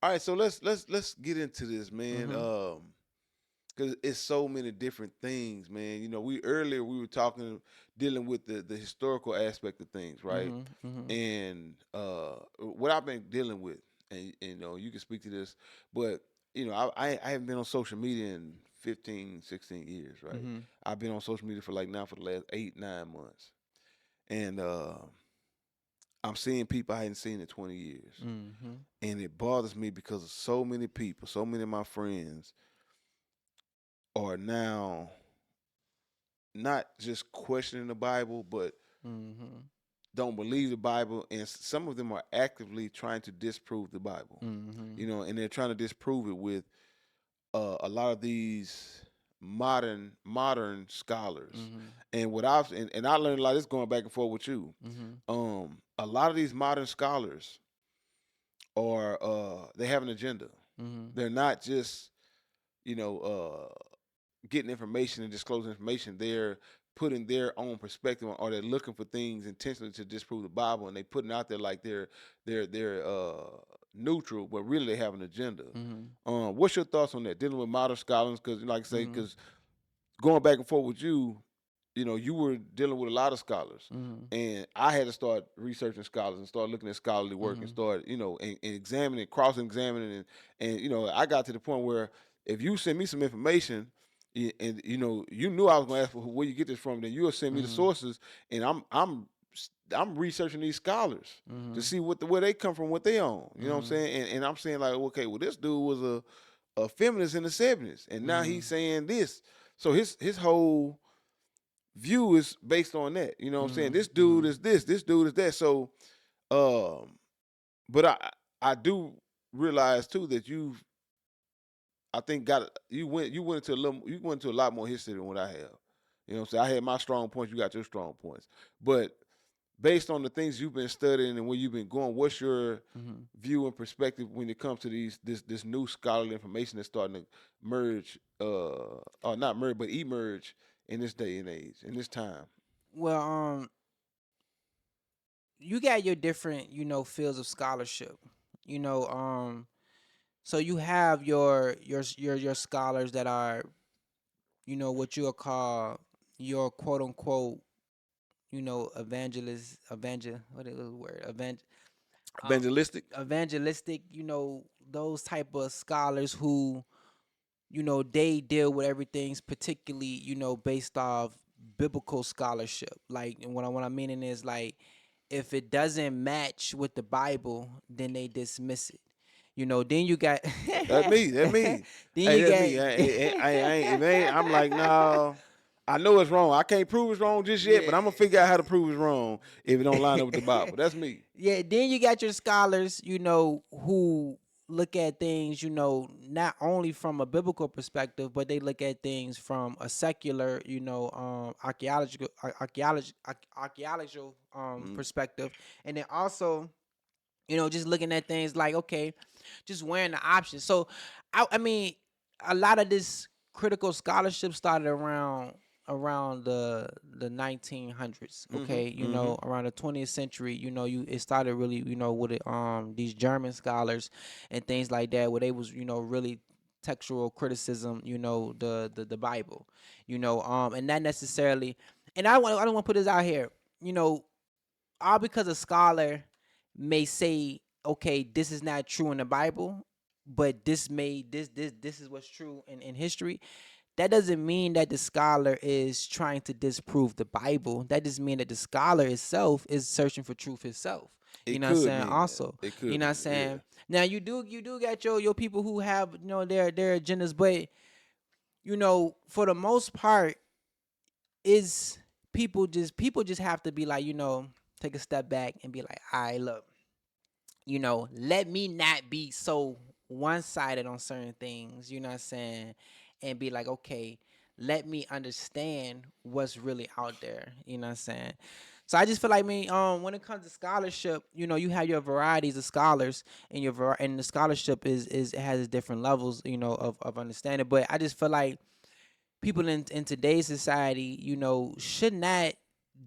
All right, so let's get into this, man. Mm-hmm. Because it's so many different things, man. You know, we were talking, dealing with the historical aspect of things, right? Mm-hmm. Mm-hmm. And what I've been dealing with, and you know, you can speak to this, but you know, I haven't been on social media in 15, 16 years, right? Mm-hmm. I've been on social media for like now for the last 8, 9 months, and I'm seeing people I hadn't seen in 20 years, Mm-hmm. and it bothers me because so many people, so many of my friends are now not just questioning the Bible, but Mm-hmm. don't believe the Bible, and some of them are actively trying to disprove the Bible. Mm-hmm. You know, and they're trying to disprove it with a lot of these modern scholars. Mm-hmm. And what I've and I learned a lot. This going back and forth with you. Mm-hmm. A lot of these modern scholars are they have an agenda. Mm-hmm. They're not just you know getting information and disclosing information. They're putting their own perspective on, or they're looking for things intentionally to disprove the Bible, and they putting out there like they're neutral, but really they have an agenda. Mm-hmm. What's your thoughts on that? Dealing with modern scholars, because like I say, Mm-hmm. because going back and forth with you, you know, you were dealing with a lot of scholars, Mm-hmm. and I had to start researching scholars and start looking at scholarly work and Mm-hmm. start, you know, and examining, cross-examining, and you know, I got to the point where if you send me some information, and you know, you knew I was going to ask for where you get this from, then you'll send me the Mm-hmm. sources, and I'm researching these scholars to Mm-hmm. see where they come from, what they own. You know what I'm Mm-hmm. saying? And I'm saying like, okay, well, this dude was a feminist in the '70s, and now Mm-hmm. he's saying this. So his whole view is based on that. You know what I'm saying? This dude Mm-hmm. is this dude is that. So, um, but I do realize too that I think got you went into a lot more history than what I have. You know what I'm saying? I had my strong points, you got your strong points. But based on the things you've been studying and where you've been going, what's your Mm-hmm. view and perspective when it comes to this new scholarly information that's starting to merge or not merge but emerge in this day and age, in this time? Well, you got your different, fields of scholarship. You know, so you have your scholars that are, what you'll call your quote unquote, what is the word? Um, Evangelistic? evangelistic, those type of scholars who, they deal with everything's particularly, based off biblical scholarship. Like, and what I'm meaning is like, if it doesn't match with the Bible, then they dismiss it. Then you got That's me. That's then me. Hey, you that's me. got I ain't. If it ain't, I'm like, no. I know it's wrong. I can't prove it's wrong just yet, yeah. but I'm gonna figure out how to prove it's wrong if it don't line up with the Bible. That's me. Yeah, then you got your scholars, who look at things, not only from a biblical perspective, but they look at things from a secular, archaeological Mm. perspective. And then also, just looking at things like, okay, just weighing the options. So I mean, a lot of this critical scholarship started around the 1900s, Mhm. okay, Mhm. around the 20th century, it started really, with it, these German scholars and things like that, where they was, really textual criticism, the Bible, and not necessarily, and I don't want to put this out here, you know all because a scholar may say, okay, this is not true in the Bible, but this is what's true in history. That doesn't mean that the scholar is trying to disprove the Bible. That just means that the scholar itself is searching for truth itself. You It know what I'm could saying? mean that. Also, It you could know what I'm mean that. Yeah. saying? Now you do got your people who have, their agendas, but for the most part, is people just have to be like, take a step back and be like, all right, look, let me not be so one sided on certain things, you know what I'm saying? And be like, okay, let me understand what's really out there, you know what I'm saying? So I just feel like, me, when it comes to scholarship, you have your varieties of scholars, and and the scholarship is it has different levels, of understanding. But I just feel like people in today's society, should not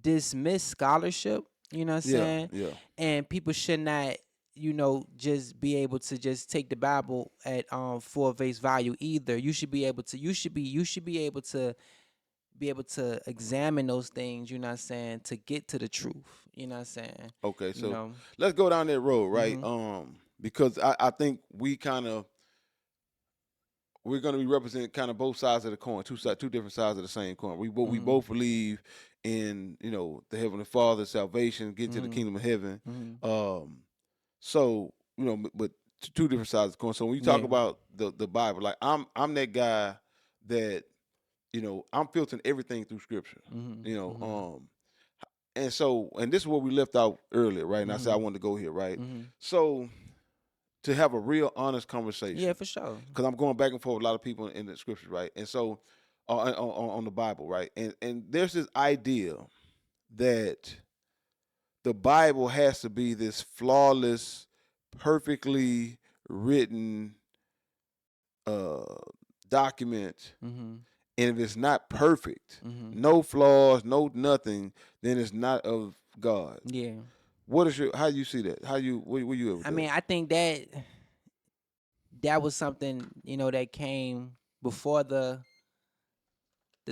dismiss scholarship, you know what I'm Yeah. saying? Yeah. And people should not, just be able to just take the Bible at for face value either. You should be able to be able to examine those things, you know what I'm saying, to get to the truth. You know what I'm saying? Okay, You so know. let's go down that road, right? Mhm. Because I think we're going to be representing kind of both sides of the coin, two different sides of the same coin. We Mhm. both believe in the Heavenly Father, salvation, get to the Mhm. kingdom of heaven. Mhm. Um, so but two different sides of the coin. So when you talk Yeah. about the Bible, like I'm that guy that I'm filtering everything through Scripture. Mhm. You know, Mhm. and this is what we left out earlier, right? And I said I Mhm. wanted to go here, right? Mhm. So to have a real honest Yeah, conversation, for sure. because I'm going back and forth with a lot of people in the scriptures, right? And so on the Bible, right? And there's this idea that the Bible has to be this flawless, perfectly written uh, document, Mhm. and if it's not perfect, Mhm. no flaws, no nothing, then it's not of God. Yeah. How do you see that? Where you at with I that? mean, I think that was something, that came before the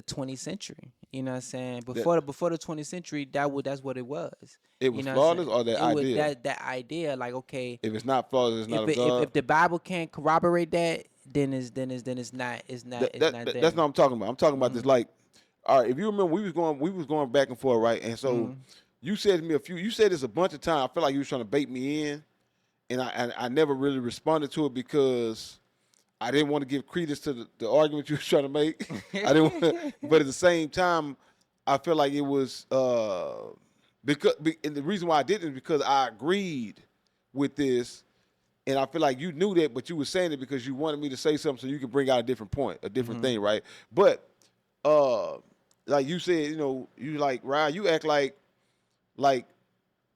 20th century. You know what I'm saying? That Before the 20th century, that's what it was. it You was know what I'm saying? flawless, or that It was idea? that idea, like, okay, If it's not flawless, it's not of God. if the Bible can't corroborate that, then it's not That's there. not what I'm talking about. I'm talking about this, Mhm. like, all right, if you remember, we was going back and forth, right? And so Mhm. you said this a bunch of times. I feel like you was trying to bait me in, and I never really responded to it because I didn't want to give credence to the argument you was trying to make. I didn't want but at the same time, I feel like it was and the reason why I didn't is because I agreed with this, and I feel like you knew that, but you were saying it because you wanted me to say something so you could bring out a different point, a different Mhm. thing, right? But uh, like you said, you like Ryan, you act like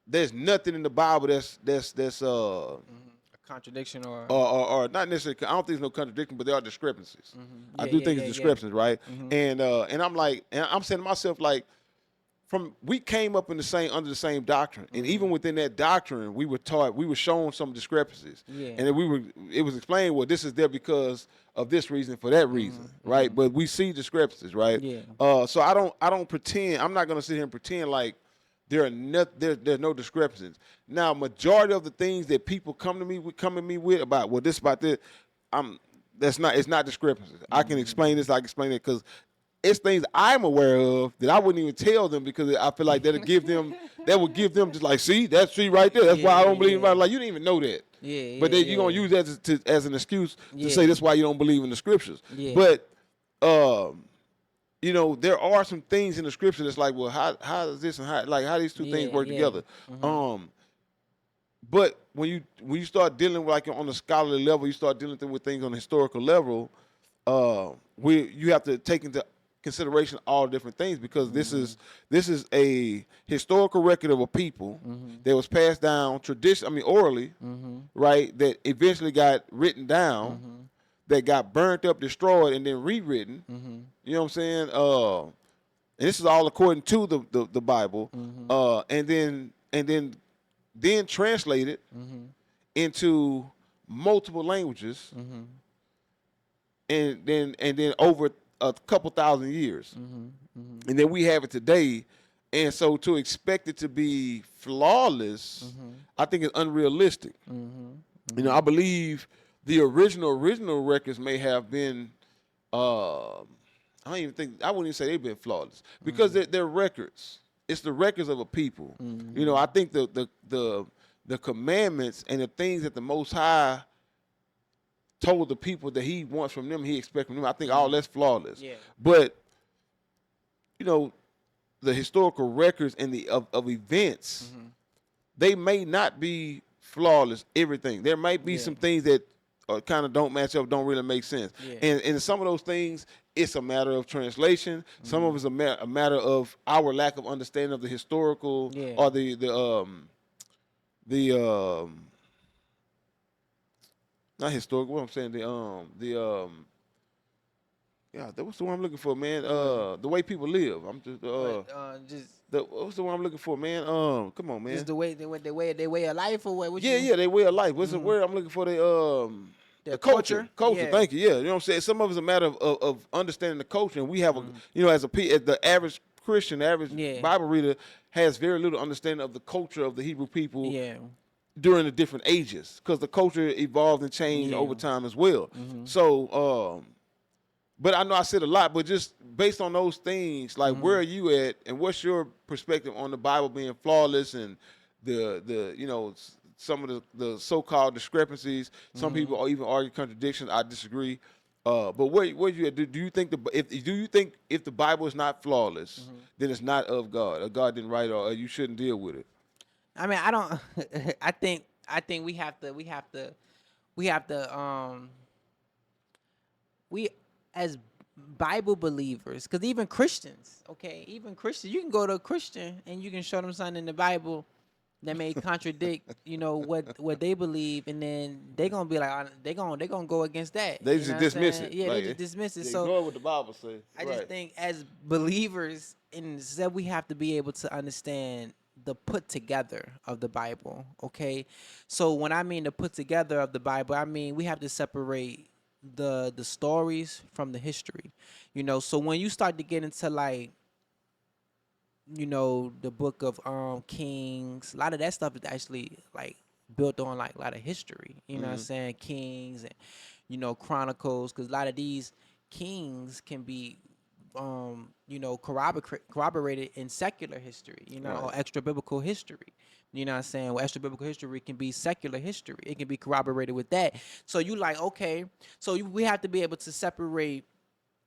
there's nothing in the Bible that's Mhm. A contradiction or. or not necessarily. I don't think there's no contradiction, but there are discrepancies. Mhm. I Yeah, do yeah, think yeah, it's yeah. discrepancies, right? Mhm. And I'm like, and I'm saying to myself, like, we came up in the same under the same doctrine, and even Mhm. within that doctrine, we were shown some discrepancies, Yeah. and then it was explained, well, this is there because of this reason, for that reason, Mhm. right? Mhm. But we see discrepancies, right? Yeah. So I don't pretend. I'm not gonna sit here and pretend like there's no discrepancies. Now, majority of the things that people come to me with about, well, this about this, I'm it's not discrepancies. I can Mhm. explain this, I can explain it, because it's things I'm aware of that I wouldn't even tell them, because I feel like that would give them just like, see right there. That's Yeah, why I yeah, don't believe in yeah. it. Like, you didn't even know that. Yeah, But yeah, then you're gonna yeah. use that as an excuse to say Yeah. that's why you don't believe in the scriptures. Yeah. But there are some things in the scripture that's like, well, how is this and how these two things Yeah, work yeah. together? Mhm. Um, but when you start dealing with, like, on the scholarly level, you start dealing with things on the historical level. You have to take into consideration all different things, because Mhm. this is a historical record of a people Mhm. that was passed down orally, Mhm. right? That eventually got written down, Mhm. that got burnt up, destroyed, and then rewritten. Mhm. You know what I'm saying? And this is all according to the Bible, Mhm. and then translated Mhm. into multiple languages, Mhm. and then over a couple thousand years, Mhm. Mhm. and then we have it today. And so to expect it to be flawless, Mhm. I think it's unrealistic. Mhm. I Mhm. believe the original records may have been. I wouldn't even say they've been flawless, because Mhm. they're records. It's the records of a people. I Mhm. think the commandments and the things that the Most High told the people that He wants from them, He expects from them, I think all Mhm. that's flawless. Yeah. But you know, the historical records and of events, Mhm. they may not be flawless. Everything, there might be Yeah. some things that kind of don't match up, don't really make sense, Yeah. and some of those things, it's a matter of translation. Some of Mhm. it's a matter of our lack of understanding of the historical, Yeah. or the not historical. What I'm saying, yeah, that was the one I'm looking for, man. The what? The way people live. I'm just What? Just. What's the one I'm looking for, man? Come on, Just man. the way of life or what? What Yeah, you? yeah, they way of life. What's the Mm-hmm. word I'm looking for? Their The culture. culture. Culture. Yeah. Thank you. Yeah, you know what I'm saying. Some of it's a matter of understanding the culture, and we have a Mm-hmm. as the average Christian, the average Yeah. Bible reader has very little understanding of the culture of the Hebrew people Yeah. during the different ages, because the culture evolved and changed Yeah. over time as well. Mm-hmm. So, but I know I said a lot, but just based on those things, like Mm-hmm. where are you at, and what's your perspective on the Bible being flawless and the some of the so-called discrepancies. Some Mm-hmm. people even argue contradictions. I disagree. But where you at? Do you think if the Bible is not flawless, Mm-hmm. then it's not of God, or God didn't write it, or you shouldn't deal with it? I mean, I don't. I think we have to we as Bible believers, because even Christians, okay, even Christians, you can go to a Christian and you can show them something in the Bible that may contradict, what they believe, and then they gonna be like, they gonna go against that. They You know just what I'm dismiss saying? it, Yeah, they just like dismiss it. they So ignore what the Bible says. I just Right. think as believers, in that we have to be able to understand the put together of the Bible. Okay, so when I mean the put together of the Bible, I mean we have to separate the stories from the history. So when you start to get into like the book of Kings, a lot of that stuff is actually like built on like a lot of history. You know what I'm Mm-hmm. saying? Kings and Chronicles, because a lot of these kings can be corroborated in secular history, Right. or extra biblical history. You know what I'm saying? Well, extra biblical history can be secular history. It can be corroborated with that. So you like, okay, so we have to be able to separate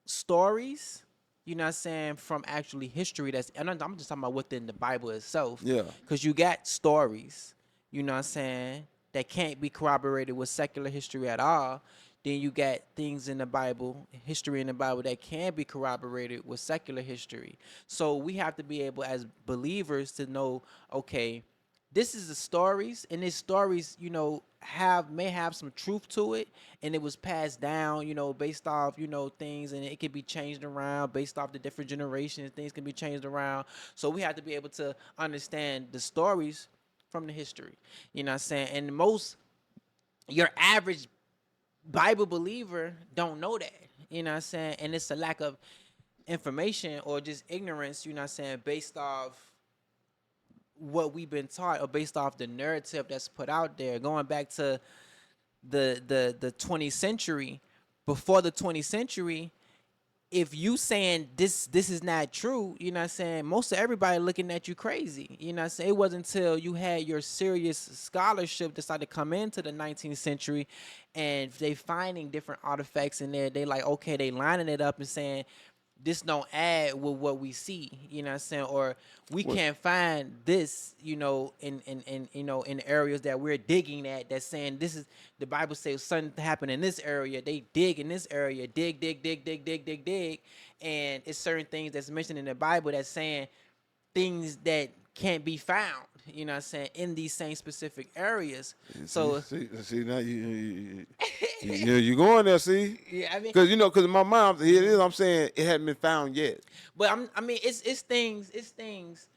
stories, you know what I'm saying, from actually history. And I'm just talking about within the Bible itself. Yeah. Because you got stories, you know what I'm saying, that can't be corroborated with secular history at all. Then you got things in the Bible, history in the Bible, that can be corroborated with secular history. So we have to be able as believers to know, okay, this is the stories, and these stories, may have some truth to it, and it was passed down, based off, things, and it can be changed around based off the different generations. Things can be changed around, so we have to be able to understand the stories from the history. You know what I'm saying? And your average Bible believer don't know that. You know what I'm saying? And it's a lack of information or just ignorance. You know what I'm saying? Based off what we've been taught, or based off the narrative that's put out there, going back to the 20th century. Before the 20th century, if you saying this is not true, you know what I'm saying, most of everybody looking at you crazy. You know what I'm saying? It wasn't until you had your serious scholarship that started to come into the 19th century, and they finding different artifacts in there. They like, okay, they lining it up and saying this don't add with what we see, you know what I'm saying? Or we What? can't find this, in areas that we're digging at, that's saying this is, the Bible says something happened in this area. They dig in this area, dig, dig, dig, dig, dig, dig, dig. And it's certain things that's mentioned in the Bible that's saying things that can't be found, you know what I'm saying, in these same specific areas. See, So see, now you going there, see? yeah, I mean, Because in my mind, here it is, I'm saying it hadn't been found yet. but I mean, it's things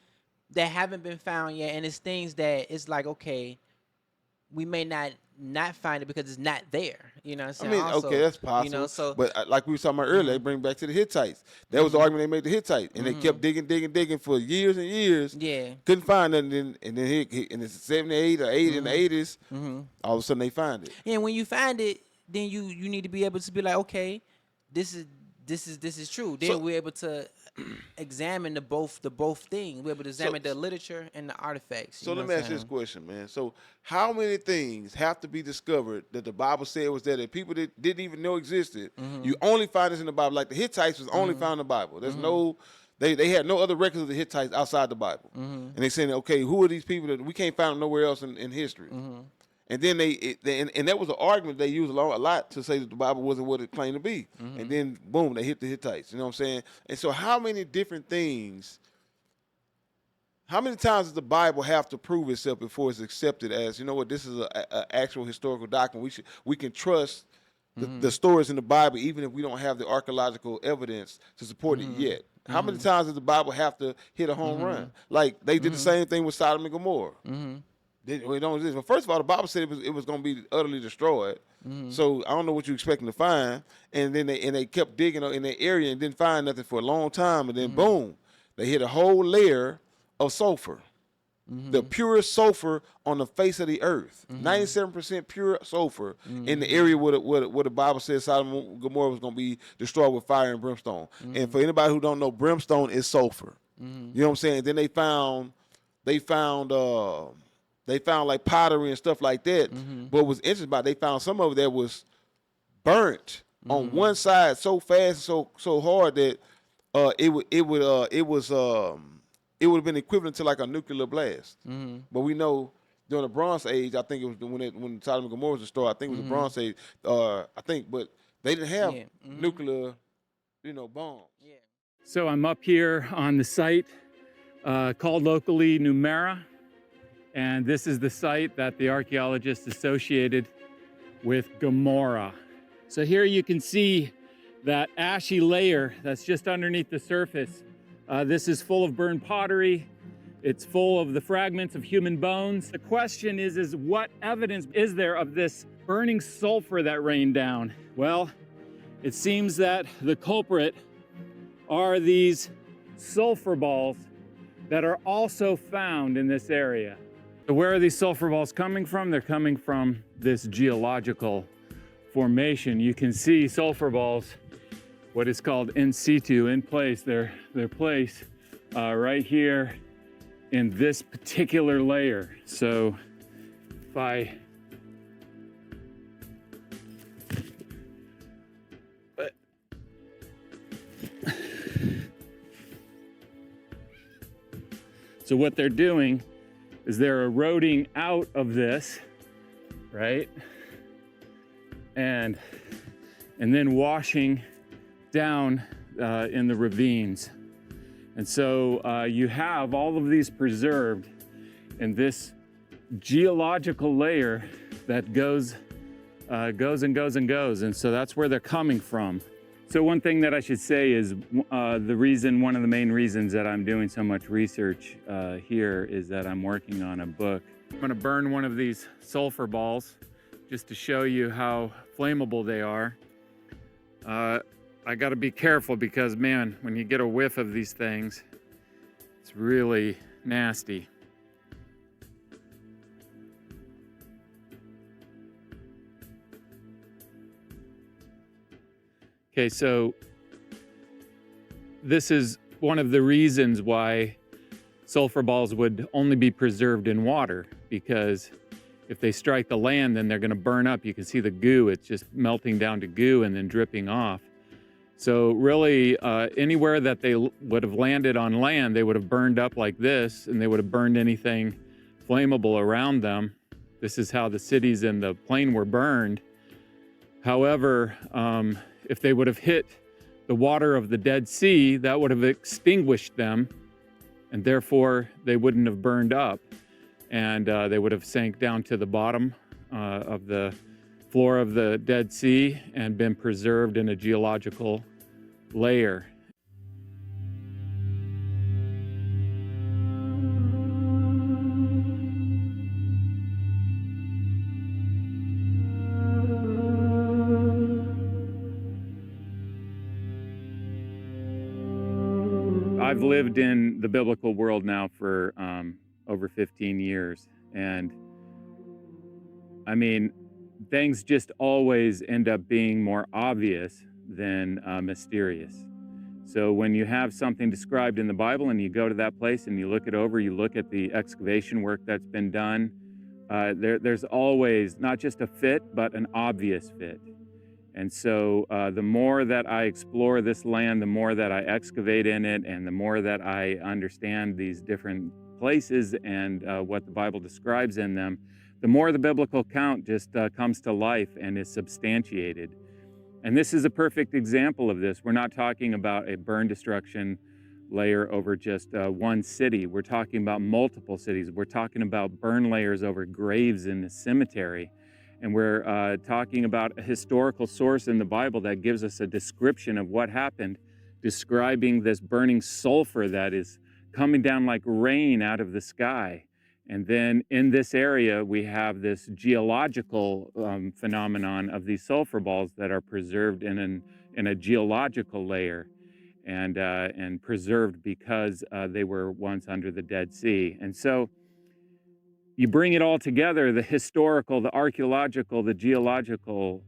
that haven't been found yet, and it's things that it's like, okay, we may not find it because it's not there. You know what I'm I saying? mean, okay, Also, that's possible. so But like we were talking about earlier, they mhm, bring back to the Hittites. That was the mhm, argument they made the Hittite. And they kept mhm, digging, digging, digging for years and years. yeah, Couldn't find nothing. And then in the 78 or 80 in the mhm, 80s, mhm. all of a sudden they find it. And when you find it, then you need to be able to be like, okay, this is this is true. So, Then we're able to examine the both things. We're able to so, examine the literature and the artifacts. You So know let what me I'm ask you this saying? question, man. So how many things have to be discovered that the Bible said was there that people that didn't even know existed? You Mhm, only find this in the Bible. Like the Hittites was only mhm, found in the Bible. There's mhm, no they had no other records of the Hittites outside the Bible. mhm, And they saying, okay, who are these people that we can't find them nowhere else in history? mhm, And then and that was an argument they used a lot to say that the Bible wasn't what it claimed to be. And mhm. then boom, they hit the Hittites. You know what I'm saying? And so how many different things, how many times does the Bible have to prove itself before it's accepted as, you know what, this is a actual historical document? We can trust the Mhm. stories in the Bible even if we don't have the archaeological evidence to support it Mhm. yet. How many times does the Bible have to hit a home run? Like they did the same thing with Sodom and Gomorrah. It don't exist. Well, first of all, the Bible said it was going to be utterly destroyed. So I don't know what you're expecting to find. And then they kept digging in that area and didn't find nothing for a long time. And then boom, they hit a whole layer of sulfur. The purest sulfur on the face of the earth. 97% pure sulfur in the area where the Bible says Sodom and Gomorrah was going to be destroyed with fire and brimstone. And for anybody who don't know, brimstone is sulfur. You know what I'm saying? Then they found like pottery and stuff like that. But what was interesting about it, they found some of it that was burnt on one side so fast and so hard that it would have been equivalent to like a nuclear blast. But we know during the Bronze Age, I think it was when Sodom and Gomorrah was destroyed. I think it was the Bronze Age. But they didn't have nuclear, bombs. Yeah. So I'm up here on the site called locally Nuweiba, and this is the site that the archaeologists associated with Gomorrah. So here you can see that ashy layer that's just underneath the surface. This is full of burned pottery. It's full of the fragments of human bones. The question is what evidence is there of this burning sulfur that rained down? Well, it seems that the culprit are these sulfur balls that are also found in this area. So where are these sulfur balls coming from? They're coming from this geological formation. You can see sulfur balls, what is called in situ, in place. They're placed right here in this particular layer. So if I so what they're doing is they're eroding out of this, right? And then washing down in the ravines. And so you have all of these preserved in this geological layer that goes and goes and goes. And so that's where they're coming from. So one thing that I should say is one of the main reasons that I'm doing so much research here is that I'm working on a book. I'm gonna burn one of these sulfur balls just to show you how flammable they are. I gotta be careful because, man, when you get a whiff of these things, it's really nasty. Okay, so this is one of the reasons why sulfur balls would only be preserved in water, because if they strike the land, then they're gonna burn up. You can see the goo, it's just melting down to goo and then dripping off. So really, anywhere that they would have landed on land, they would have burned up like this, and they would have burned anything flammable around them. This is how the cities in the plain were burned. However, if they would have hit the water of the Dead Sea, that would have extinguished them, and therefore they wouldn't have burned up, and they would have sank down to the bottom of the floor of the Dead Sea and been preserved in a geological layer. I've lived in the biblical world now for over 15 years, and I mean, things just always end up being more obvious than mysterious. So when you have something described in the Bible and you go to that place and you look it over, you look at the excavation work that's been done, there's always not just a fit, but an obvious fit. And so the more that I explore this land, the more that I excavate in it, and the more that I understand these different places and what the Bible describes in them, the more the biblical account just comes to life and is substantiated. And this is a perfect example of this. We're not talking about a burn destruction layer over just one city. We're talking about multiple cities. We're talking about burn layers over graves in the cemetery. And we're talking about a historical source in the Bible that gives us a description of what happened describing this burning sulfur that is coming down like rain out of the sky. And then in this area, we have this geological phenomenon of these sulfur balls that are preserved in a geological layer and preserved because they were once under the Dead Sea. And so you bring it all together, the historical, the archaeological, the geological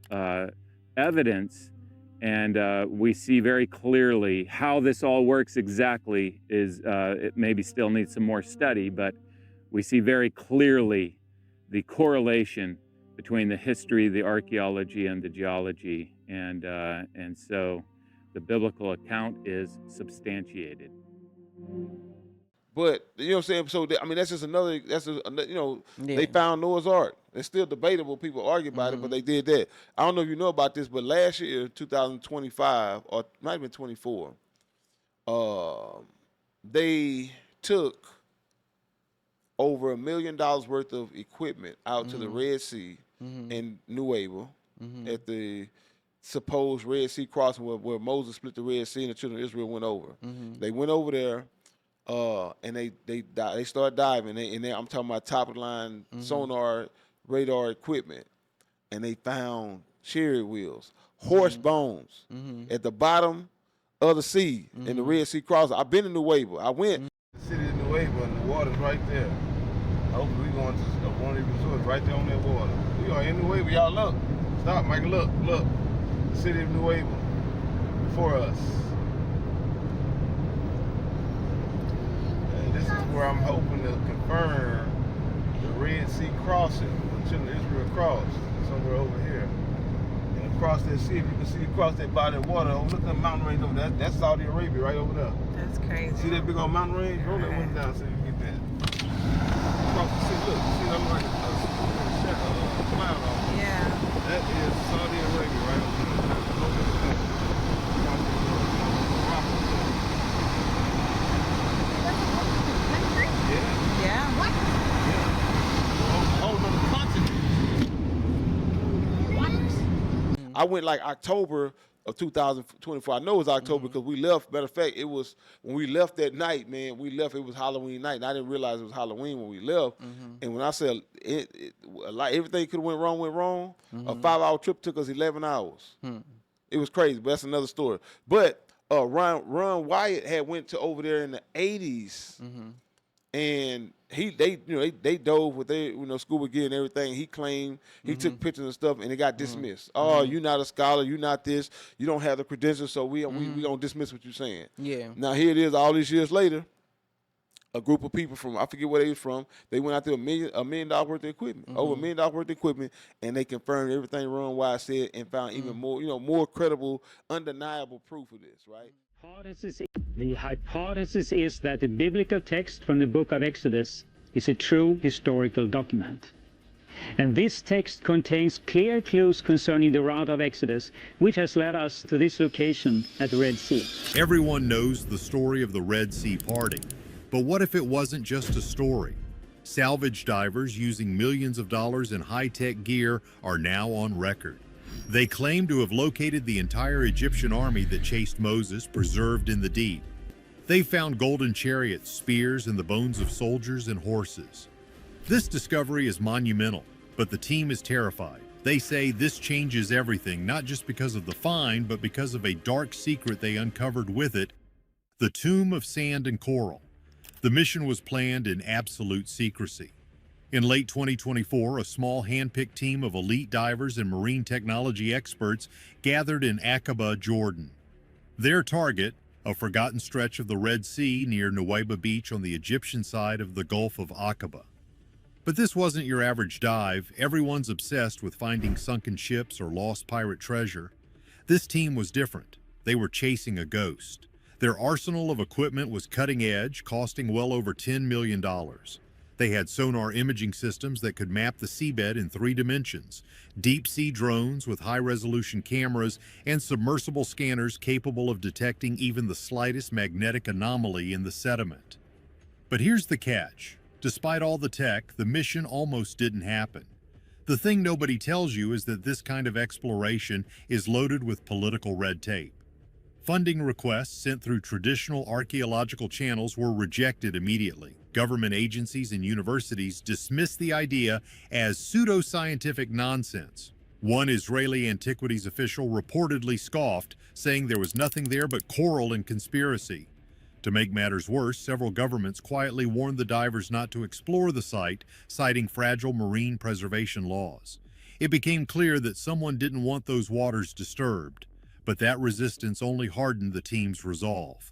evidence, and we see very clearly how this all works exactly. It maybe still needs some more study, but we see very clearly the correlation between the history, the archaeology, and the geology, and so the biblical account is substantiated. But you know what I'm saying. So I mean, that's just another. You know, Yeah. they found Noah's Ark. It's still debatable. People argue about it, but they did that. I don't know if you know about this, but last year, 2025, or might have been 24, they took over $1 million worth of equipment out to the Red Sea in Nuweiba at the supposed Red Sea crossing where Moses split the Red Sea and the children of Israel went over. They went over there. And they start diving. I'm talking about top of the line sonar, radar equipment, and they found chariot wheels, horse bones at the bottom of the sea in the Red Sea crossing. I've been in Nuweiba. I went. The city of Nuweiba, and the water's right there. Hopefully we going to one of these resorts right there on that water. We are in Nuweiba. Y'all look. Stop, Mike. Look. The city of Nuweiba before us. This is where I'm hoping to confirm the Red Sea crossing, the children of Israel crossed, somewhere over here. And across that sea, if you can see across that body of water, look at the mountain range over there. That's Saudi Arabia right over there. That's crazy. See that big old mountain range? Roll that one down so you can get that. Across the sea, look, see that like a cloud off. Yeah. That is Saudi Arabia right over there. Look at that. Yeah. What? I went like October of 2024. I know it was October because we left. Matter of fact, it was when we left that night, man. We left. It was Halloween night, and I didn't realize it was Halloween when we left. And when I said like everything could have went wrong. A 5-hour trip took us 11 hours. It was crazy, but that's another story. But Ron Wyatt had went to over there in the 80s. And they dove with their scuba gear and everything. He claimed he took pictures and stuff, and it got dismissed. Oh, you're not a scholar, you're not this, you don't have the credentials, so we don't dismiss what you're saying. Yeah. Now here it is, all these years later, a group of people from I forget where they was from. They went out there $1 million worth of equipment, over $1 million worth of equipment, and they confirmed everything Ron Wyatt said and found even more credible, undeniable proof of this, right? The hypothesis is that the biblical text from the book of Exodus is a true historical document. And this text contains clear clues concerning the route of Exodus, which has led us to this location at the Red Sea. Everyone knows the story of the Red Sea parting, but what if it wasn't just a story? Salvage divers using millions of dollars in high-tech gear are now on record. They claim to have located the entire Egyptian army that chased Moses, preserved in the deep. They found golden chariots, spears, and the bones of soldiers and horses. This discovery is monumental, but the team is terrified. They say this changes everything, not just because of the find, but because of a dark secret they uncovered with it, the tomb of sand and coral. The mission was planned in absolute secrecy. In late 2024, a small hand-picked team of elite divers and marine technology experts gathered in Aqaba, Jordan. Their target, a forgotten stretch of the Red Sea near Nuweiba Beach on the Egyptian side of the Gulf of Aqaba. But this wasn't your average dive. Everyone's obsessed with finding sunken ships or lost pirate treasure. This team was different. They were chasing a ghost. Their arsenal of equipment was cutting edge, costing well over $10 million. They had sonar imaging systems that could map the seabed in 3 dimensions, deep-sea drones with high-resolution cameras, and submersible scanners capable of detecting even the slightest magnetic anomaly in the sediment. But here's the catch. Despite all the tech, the mission almost didn't happen. The thing nobody tells you is that this kind of exploration is loaded with political red tape. Funding requests sent through traditional archaeological channels were rejected immediately. Government agencies and universities dismissed the idea as pseudoscientific nonsense. One Israeli antiquities official reportedly scoffed, saying there was nothing there but coral and conspiracy. To make matters worse, several governments quietly warned the divers not to explore the site, citing fragile marine preservation laws. It became clear that someone didn't want those waters disturbed, but that resistance only hardened the team's resolve.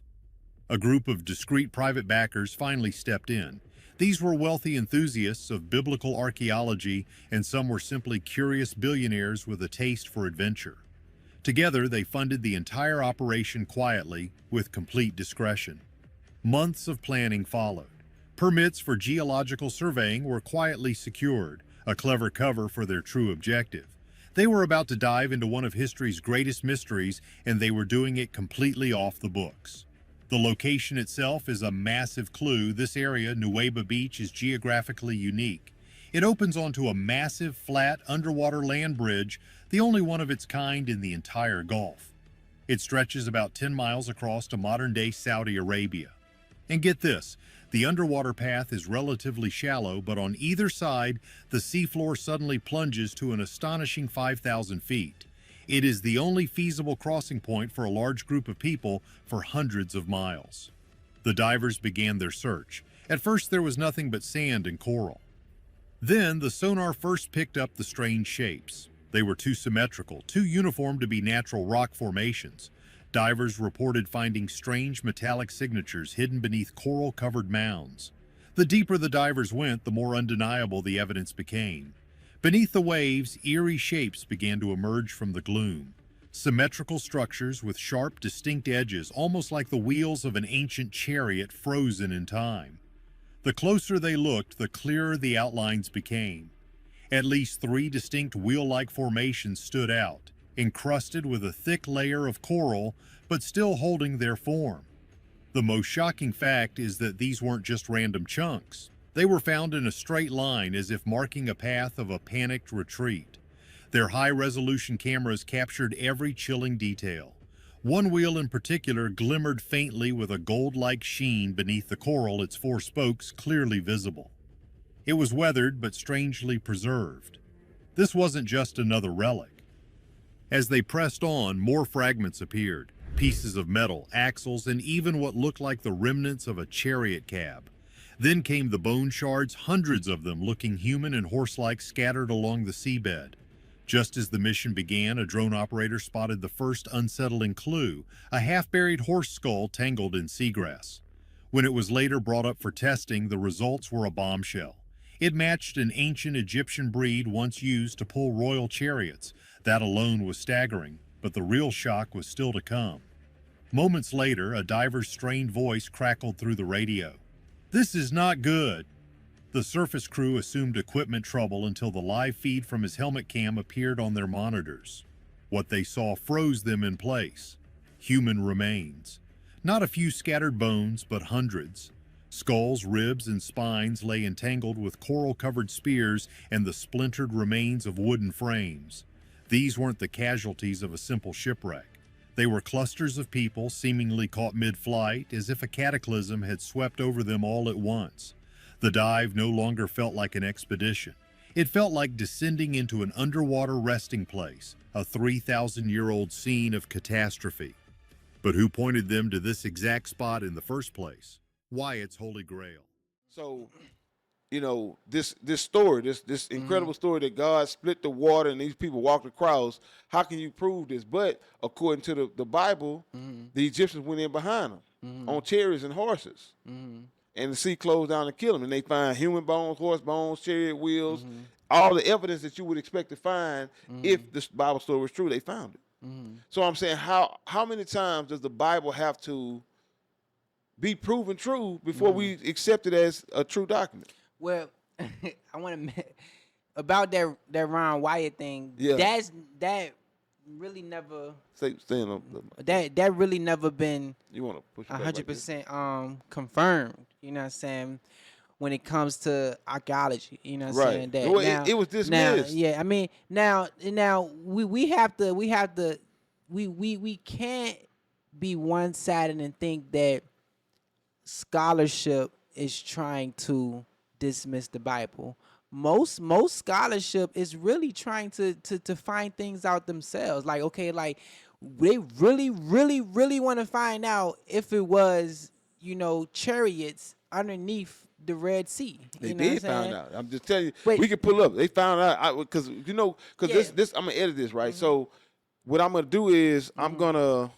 A group of discreet private backers finally stepped in. These were wealthy enthusiasts of biblical archaeology, and some were simply curious billionaires with a taste for adventure. Together, they funded the entire operation quietly, with complete discretion. Months of planning followed. Permits for geological surveying were quietly secured, a clever cover for their true objective. They were about to dive into one of history's greatest mysteries, and they were doing it completely off the books. The location itself is a massive clue. This area, Nuweiba Beach, is geographically unique. It opens onto a massive, flat, underwater land bridge, the only one of its kind in the entire Gulf. It stretches about 10 miles across to modern-day Saudi Arabia. And get this, the underwater path is relatively shallow, but on either side, the seafloor suddenly plunges to an astonishing 5,000 feet. It is the only feasible crossing point for a large group of people for hundreds of miles. The divers began their search. At first, there was nothing but sand and coral. Then, the sonar first picked up the strange shapes. They were too symmetrical, too uniform to be natural rock formations. Divers reported finding strange metallic signatures hidden beneath coral-covered mounds. The deeper the divers went, the more undeniable the evidence became. Beneath the waves, eerie shapes began to emerge from the gloom. Symmetrical structures with sharp, distinct edges, almost like the wheels of an ancient chariot frozen in time. The closer they looked, the clearer the outlines became. At least 3 distinct wheel-like formations stood out, encrusted with a thick layer of coral, but still holding their form. The most shocking fact is that these weren't just random chunks. They were found in a straight line, as if marking a path of a panicked retreat. Their high-resolution cameras captured every chilling detail. One wheel in particular glimmered faintly with a gold-like sheen beneath the coral, its 4 spokes clearly visible. It was weathered but strangely preserved. This wasn't just another relic. As they pressed on, more fragments appeared, pieces of metal, axles, and even what looked like the remnants of a chariot cab. Then came the bone shards, hundreds of them looking human and horse-like, scattered along the seabed. Just as the mission began, a drone operator spotted the first unsettling clue, a half-buried horse skull tangled in seagrass. When it was later brought up for testing, the results were a bombshell. It matched an ancient Egyptian breed once used to pull royal chariots. That alone was staggering, but the real shock was still to come. Moments later, a diver's strained voice crackled through the radio. "This is not good." The surface crew assumed equipment trouble until the live feed from his helmet cam appeared on their monitors. What they saw froze them in place. Human remains. Not a few scattered bones, but hundreds. Skulls, ribs, and spines lay entangled with coral-covered spears and the splintered remains of wooden frames. These weren't the casualties of a simple shipwreck. They were clusters of people seemingly caught mid-flight, as if a cataclysm had swept over them all at once. The dive no longer felt like an expedition. It felt like descending into an underwater resting place, a 3,000-year-old scene of catastrophe. But who pointed them to this exact spot in the first place? Why its Holy Grail? So, this story, this incredible story that God split the water and these people walked across. How can you prove this? But according to the Bible, the Egyptians went in behind them on chariots and horses, and the sea closed down and killed them. And they find human bones, horse bones, chariot wheels, all the evidence that you would expect to find if this Bible story was true. They found it. So I'm saying, how many times does the Bible have to be proven true before we accept it as a true document? Well, I want to about that Ron Wyatt thing. Yeah. That really never Stay on that really never been you want to push it back like this? 100% confirmed. You know what I'm saying? When it comes to archaeology, you know what I'm saying? That Well, now, it was dismissed. Now, yeah, I mean, now we can't be one-sided and think that scholarship is trying to dismiss the Bible. Most scholarship is really trying to find things out themselves. Like, okay, like they really want to find out if it was, chariots underneath the Red Sea. They You know what I'm did find saying? out. I'm just telling you, But we can pull up. They found out because yeah. this I'm gonna edit this right. So what I'm gonna do is I'm gonna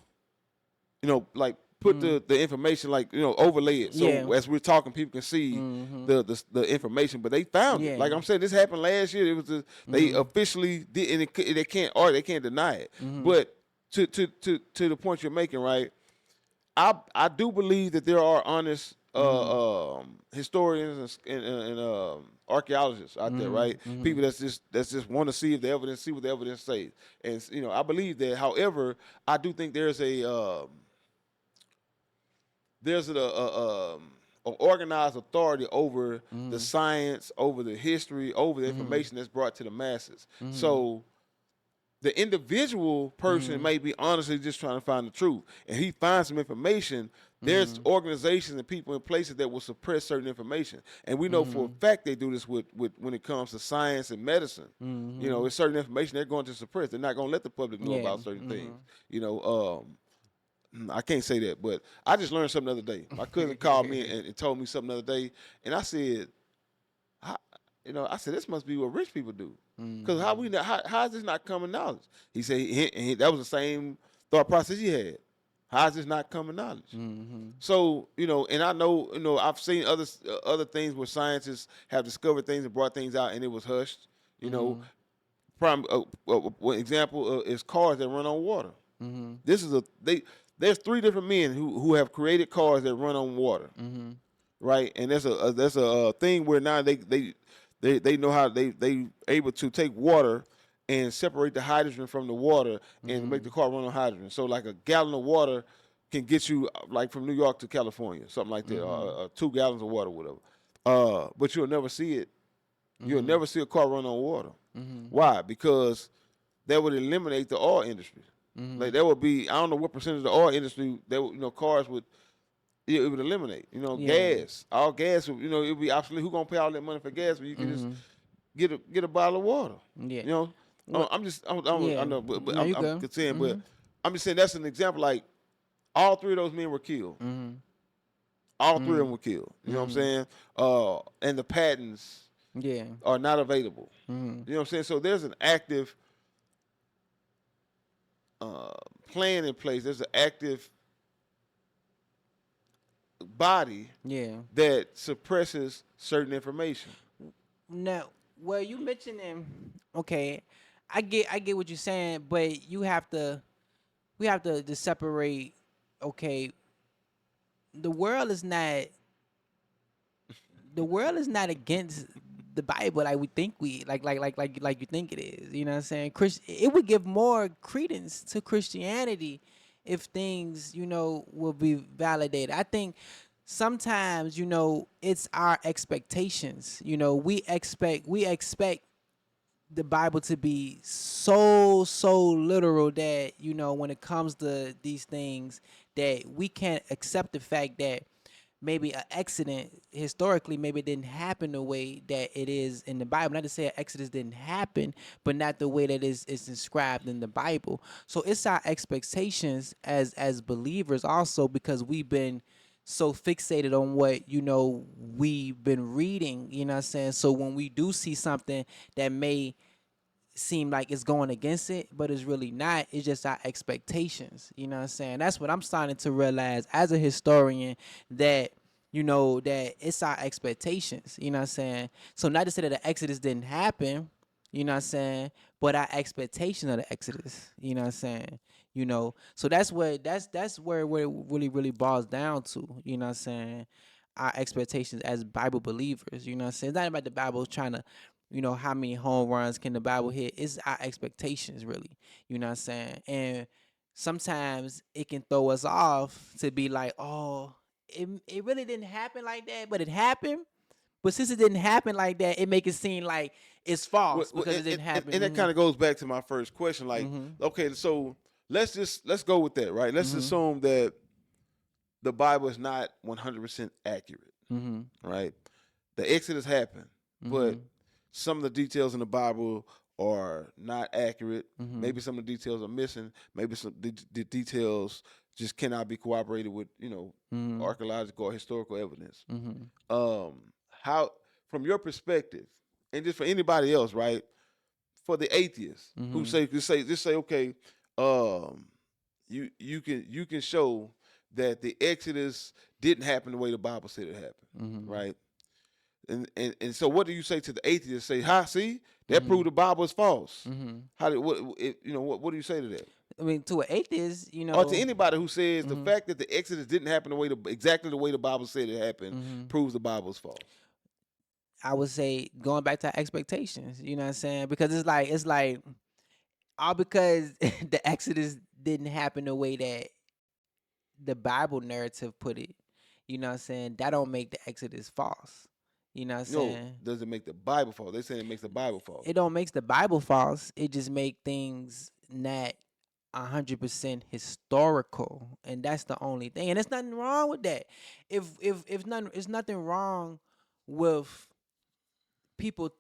like put the information like overlay it. So Yeah. as we're talking, people can see the information. But they found it. Yeah. Like I'm saying, this happened last year. It was they officially did, and they can't deny it. But to the point you're making, right? I do believe that there are honest historians and archaeologists out there, right? People that's just want to see if the evidence, see what the evidence says, and I believe that. However, I do think there's a organized authority over the science, over the history, over the information that's brought to the masses. So the individual person may be honestly just trying to find the truth, and he finds some information. There's organizations and people in places that will suppress certain information, and we know for a fact they do this with when it comes to science and medicine. It's certain information they're going to suppress. They're not going to let the public know about certain things. I can't say that, but I just learned something the other day. My cousin called me and told me something the other day, and I said, I said, this must be what rich people do. Because how is this not common knowledge? He said that was the same thought process he had. How is this not common knowledge? So, and I know, I've seen other things where scientists have discovered things and brought things out and it was hushed. One example is cars that run on water. This is there's 3 different men who have created cars that run on water. Right? And there's a thing where now they know how they able to take water and separate the hydrogen from the water and make the car run on hydrogen. So like a gallon of water can get you like from New York to California, something like that, 2 gallons of water, whatever. But you'll never see it. You'll never see a car run on water. Why? Because that would eliminate the oil industry. Like that would be, I don't know what percentage of the oil industry that cars would. It would eliminate, gas. All gas, it would be obsolete. Who gonna pay all that money for gas when you can just get a bottle of water? Yeah. I'm just, I know, but No, I'm saying, but I'm just saying that's an example. Like all 3 of those men were killed. All 3 of them were killed. You know what I'm saying? And the patents are not available. You know what I'm saying? So there's an active plan in place. There's an active body that suppresses certain information. Now, well, you mentioning, okay, I get what you're saying, but we have to separate. Okay, the world is not against the Bible like we think like you think it is. You know what I'm saying? It would give more credence to Christianity if things will be validated. I think sometimes it's our expectations. We expect the Bible to be so literal that when it comes to these things that we can't accept the fact that maybe an accident historically maybe it didn't happen the way that it is in the Bible. Not to say an Exodus didn't happen, but not the way that is inscribed in the Bible. So it's our expectations as believers also, because we've been so fixated on what we've been reading. You know what I'm saying? So when we do see something that may seem like it's going against it, but it's really not. It's just our expectations. You know what I'm saying? That's what I'm starting to realize as a historian, that that it's our expectations. You know what I'm saying? So not to say that the Exodus didn't happen, you know what I'm saying, but our expectation of the Exodus. You know what I'm saying? So that's where it really boils down to. You know what I'm saying? Our expectations as Bible believers. You know what I'm saying? It's not about the Bible trying to how many home runs can the Bible hit. It's our expectations, really. You know what I'm saying? And sometimes it can throw us off to be like, oh, it really didn't happen like that, but it happened. But since it didn't happen like that, it make it seem like it's false because it didn't happen. And that kind of goes back to my first question. Like, okay, so let's go with that, right? Let's Mhm. assume that the Bible is not 100% accurate, Mhm. right? The Exodus happened, but Mhm. some of the details in the Bible are not accurate. Mhm. Maybe some of the details are missing. Maybe some the details just cannot be corroborated with, Mhm. archaeological or historical evidence. Mhm. How, from your perspective, and just for anybody else, right? For the atheists who Mhm. just say, okay, um, you can show that the Exodus didn't happen the way the Bible said it happened, Mhm. right? And so what do you say to the atheists? Say, see, that Mhm. proved the Bible is false. Mhm. How do what do you say to that? I mean, to an atheist, Or to anybody who says the Mhm. fact that the Exodus didn't happen exactly the way the Bible said it happened Mhm. proves the Bible is false. I would say going back to our expectations. You know what I'm saying? Because it's like all because the Exodus didn't happen the way that the Bible narrative put it. You know what I'm saying? That don't make the Exodus false. You know what I'm No, saying? doesn't make the Bible false. They saying it makes the Bible false. It don't makes the Bible false. It just make things not 100% historical, and that's the only thing. And there's nothing wrong with that. If nothing, it's nothing wrong with people,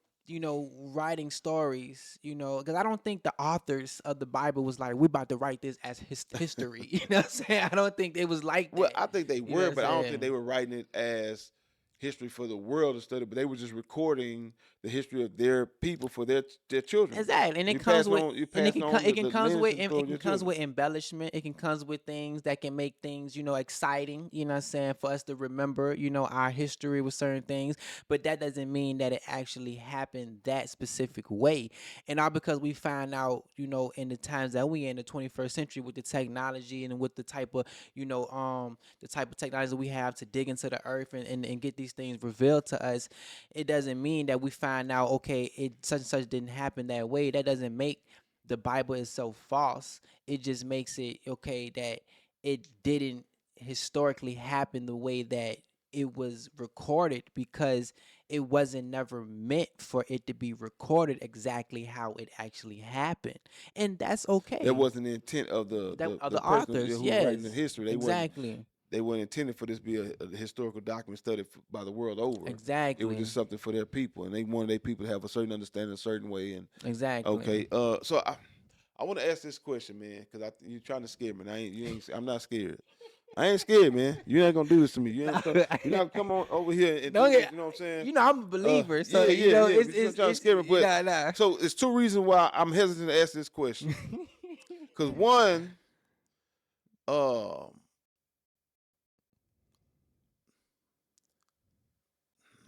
writing stories, because I don't think the authors of the Bible was like, we're about to write this as history. You know what I'm saying? I don't think it was like Well, that. I think they You know were, what I'm but I don't think they saying? were writing it as history for the world to study. But they were just recording the history of their people for their children. Exactly, and it You comes pass with, on, you and pass on it the can comes lineage with, to the it your can comes with children. embellishment. It can comes with things that can make things, exciting. You know what I'm saying? For us to remember, our history with certain things, but that doesn't mean that it actually happened that specific way. And all because we find out, in the times that we in the 21st century with the technology and with the type of, the type of technology we have to dig into the earth and get these things revealed to us, it doesn't mean that we find out, okay, it such and such didn't happen that way. That doesn't make the Bible itself false. It just makes it okay that it didn't historically happen the way that it was recorded, because it wasn't never meant for it to be recorded exactly how it actually happened. And that's That okay. wasn't the intent of That the, of the the person authors, who was writing the yes. history. Exactly. They weren't intended for this to be a historical document studied by the world over. It was Exactly. just something for their people, and they wanted their people to have a certain understanding, a certain way. And Exactly. okay, so I want to ask this question, man, because you're trying to scare me. And I'm not scared. I ain't scared, man. You ain't gonna do this to me. You're not gonna come on over here and No, do yeah, this. You know what I'm saying? I'm a believer, so Yeah, yeah, yeah. But you're it's not trying to it's scare me. But nah, nah. so it's two reasons why I'm hesitant to ask this question. Because one, um,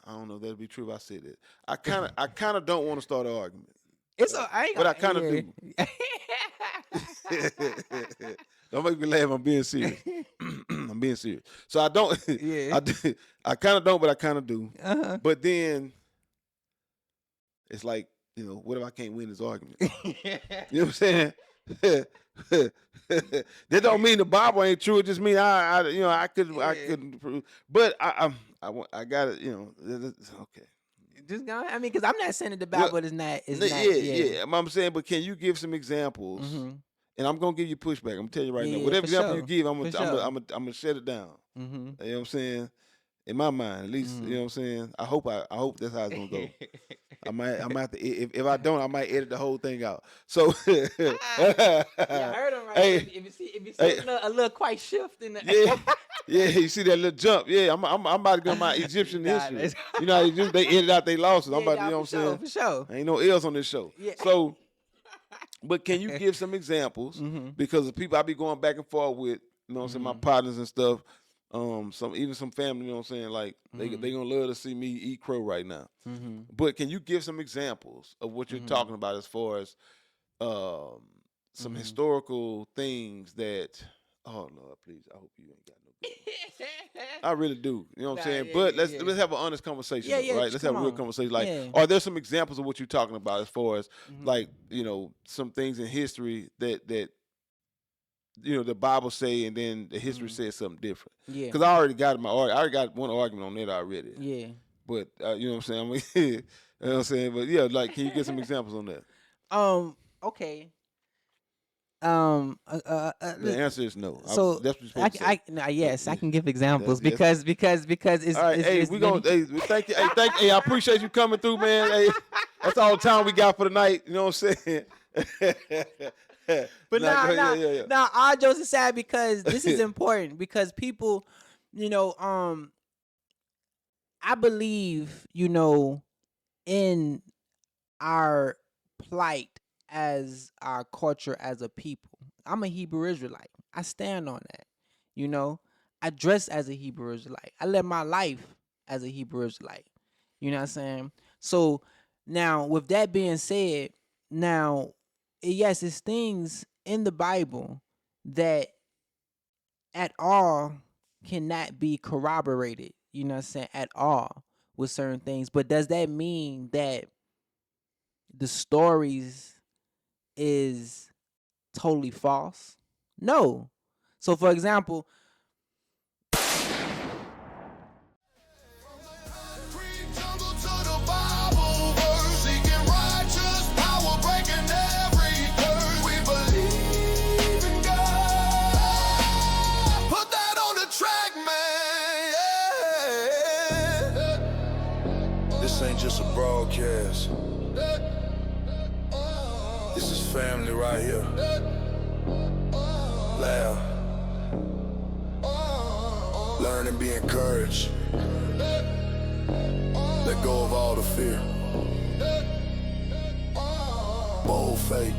I don't know if that'd be true if I said it. I kind of don't want to start an argument, It's I ain't but I gonna, kind of do. Don't make me laugh. I'm being serious. I'm being serious. So I don't. yeah. I kind of don't, but I kind of do. Uh-huh. But then it's like, what if I can't win this argument? You know what I'm saying? That don't mean the Bible ain't true. It just mean I couldn't prove. But I got it. Okay. Just go. I mean, because I'm not saying that the Well, Bible is not yeah, yeah. yeah. I'm saying, but can you give some examples? Mm-hmm. And I'm gonna give you pushback. I'm telling you right now. Yeah, Whatever for example you sure. give, For sure. I'm gonna shut it down. Mm-hmm. You know what I'm saying? In my mind, at least, you know what I'm saying. I hope that's how it's gonna go. I might have to, if I don't, I might edit the whole thing out. So, Yeah, I heard him right. hey, If you see hey, a little quite shift in the yeah, yeah. You see that little jump? Yeah, I'm about to go my Egyptian Nah, history. that's- You know how they edit out their losses. I'm yeah, about to, nah, you know for what I'm sure, saying? for sure. Ain't no L's on this show. Yeah. So, but can you give some examples? Mm-hmm. Because the people I be going back and forth with, you know what I'm saying, my Mm-hmm. partners and stuff, some family, you know what I'm saying, like they Mm-hmm. gonna love to see me eat crow right now. Mm-hmm. But can you give some examples of what you're Mm-hmm. talking about as far as some Mm-hmm. historical things that? Oh Lord, please, I hope you ain't got no good. I really do. You know what I'm Nah, saying? yeah, But yeah, let's yeah. let's have an honest conversation, Yeah, though, yeah, right? Let's have come a real on. conversation. Like, Yeah. are there some examples of what you're talking about as far as Mm-hmm. like, some things in history that the Bible say and then the history Mm-hmm. says something different? Yeah. Because I already got I already got one argument on that already. Yeah. But you know what I'm saying? I mean, you know what I'm saying? But yeah, like, can you get some examples on that? Okay. The answer is no. So That's what you're supposed to say. yes, I can give Yes. examples because it's All right, it's, hey, it's we many- gonna hey, thank you. Hey, I appreciate you coming through, man. Hey, that's all the time we got for the night. You know what I'm saying? But yeah. nah, all jokes aside, because this is important because people, you know, I believe, you know, in our plight as our culture as a people. I'm a Hebrew Israelite. I stand on that. You know, I dress as a Hebrew Israelite. I live my life as a Hebrew Israelite. You know what I'm saying? So now, with that being said, now, yes, it's things in the Bible that at all cannot be corroborated, you know what I'm saying, at all with certain things. But does that mean that the stories is totally false? No. So for example, This ain't just a broadcast. This is family right here. Laugh. Learn and be encouraged. Let go of all the fear. Bold faith.